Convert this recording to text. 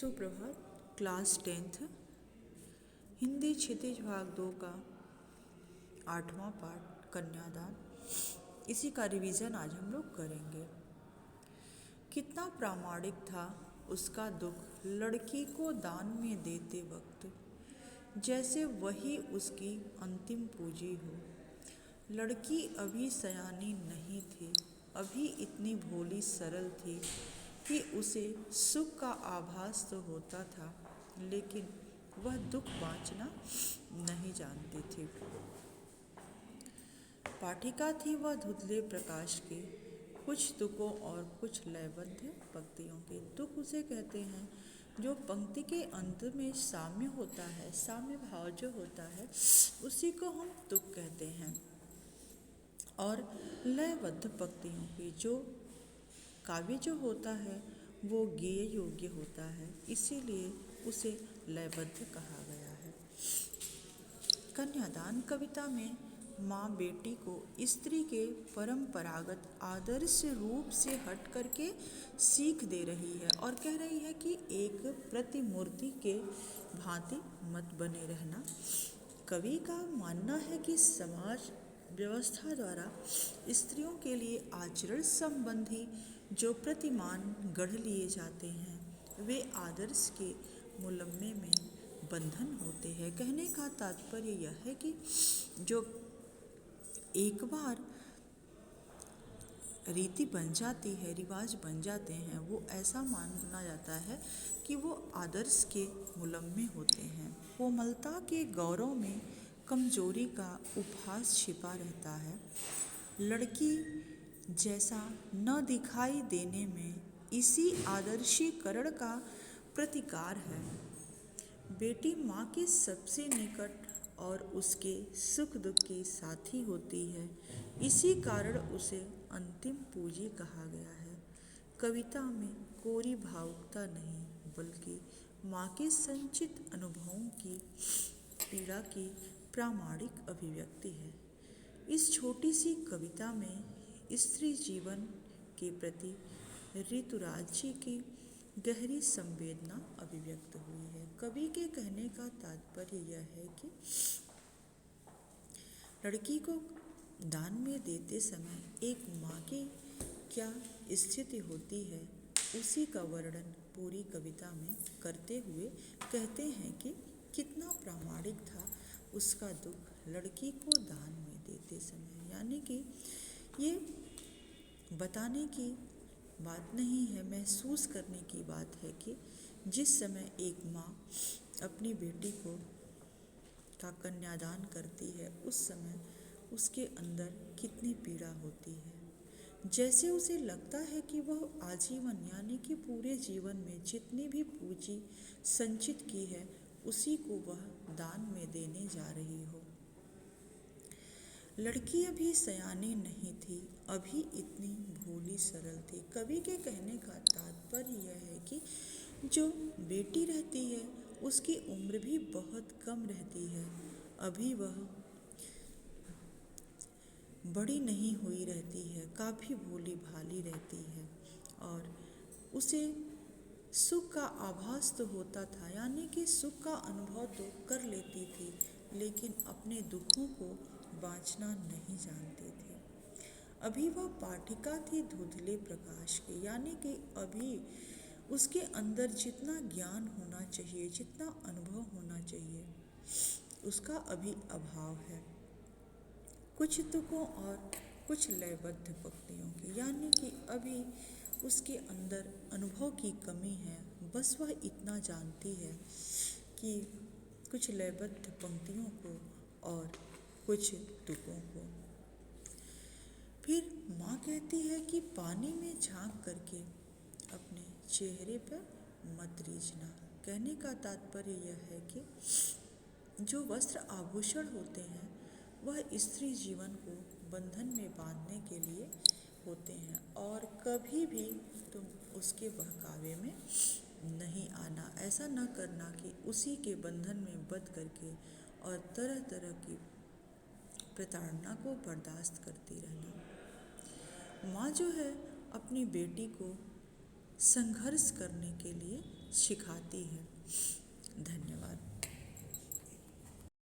सुप्रभात। Class 10th Hindi क्षितिज भाग 2 का 8वां पाठ कन्यादान, इसी का रिवीजन आज हम लोग करेंगे। कितना प्रामाणिक था उसका दुख लड़की को दान में देते वक्त, जैसे वही उसकी अंतिम पूंजी हो। लड़की अभी सयानी नहीं थी, अभी इतनी भोली सरल थी कि उसे सुख का आभास तो होता था, लेकिन वह दुख बाँचना नहीं जानती थी। पाठिका थी वह धुंधले प्रकाश की, कुछ तुकों और कुछ लयबद्ध पंक्तियों के। तुक उसे कहते हैं जो पंक्ति के अंत में साम्य होता है, साम्य भाव जो होता है उसी को हम तुक कहते हैं। और लयबद्ध पंक्तियों की, जो काव्य जो होता है वो गेय योग्य होता है, इसीलिए उसे लयबद्ध कहा गया है। कन्यादान कविता में माँ बेटी को स्त्री के परंपरागत आदर्श रूप से हट करके सीख दे रही है और कह रही है कि एक प्रतिमूर्ति के भांति मत बने रहना। कवि का मानना है कि समाज व्यवस्था द्वारा स्त्रियों के लिए आचरण संबंधी जो प्रतिमान गढ़ लिए जाते हैं, वे आदर्श के मुलम्मे में बंधन होते हैं। कहने का तात्पर्य यह है कि जो एक बार रीति बन जाती है, रिवाज बन जाते हैं, वो ऐसा माना जाता है कि वो आदर्श के मुलम्मे होते हैं। कोमलता के गौरव में कमजोरी का उपहास छिपा रहता है। लड़की जैसा न दिखाई देने में इसी आदर्शीकरण का प्रतिकार है। बेटी माँ के सबसे निकट और उसके सुख दुख की साथी होती है, इसी कारण उसे अंतिम पूंजी कहा गया है। कविता में कोरी भावुकता नहीं, बल्कि माँ के संचित अनुभवों की पीड़ा की प्रामाणिक अभिव्यक्ति है। इस छोटी सी कविता में स्त्री जीवन के प्रति ऋतुराज जी की गहरी संवेदना अभिव्यक्त हुई है। कवि के कहने का तात्पर्य यह है कि लड़की को दान में देते समय एक माँ की क्या स्थिति होती है, उसी का वर्णन पूरी कविता में करते हुए कहते हैं कि कितना प्रामाणिक था उसका दुख लड़की को दान में देते समय। यानी कि ये बताने की बात नहीं है, महसूस करने की बात है कि जिस समय एक माँ अपनी बेटी को का कन्यादान करती है, उस समय उसके अंदर कितनी पीड़ा होती है। जैसे उसे लगता है कि वह आजीवन यानी कि पूरे जीवन में जितनी भी पूंजी संचित की है, उसी को वह दान में देने जा रही हो। लड़की अभी सयानी नहीं थी, अभी इतनी भोली सरल थी। कवि के कहने का तात्पर्य यह है कि जो बेटी रहती है उसकी उम्र भी बहुत कम रहती है, अभी वह बड़ी नहीं हुई रहती है, काफ़ी भोली भाली रहती है और उसे सुख का आभास तो होता था, यानी कि सुख का अनुभव तो कर लेती थी, लेकिन अपने दुखों को बाँचना नहीं जानती थी। अभी वह पाठिका थी धुंधले प्रकाश की, यानी कि अभी उसके अंदर जितना ज्ञान होना चाहिए, जितना अनुभव होना चाहिए, उसका अभी अभाव है। कुछ तुकों और कुछ लयबद्ध पंक्तियों की, यानी कि अभी उसके अंदर अनुभव की कमी है। बस वह इतना जानती है कि कुछ लयबद्ध पंक्तियों को और कुछ तुकों को। फिर माँ कहती है कि पानी में झांक करके अपने चेहरे पर मत रीझना। कहने का तात्पर्य यह है कि जो वस्त्र आभूषण होते हैं वह स्त्री जीवन को बंधन में बांधने के लिए होते हैं और कभी भी तुम उसके बहकावे में नहीं आना। ऐसा न करना कि उसी के बंधन में बंध करके और तरह तरह की प्रताड़ना को बर्दाश्त करती रहना। माँ जो है अपनी बेटी को संघर्ष करने के लिए सिखाती है।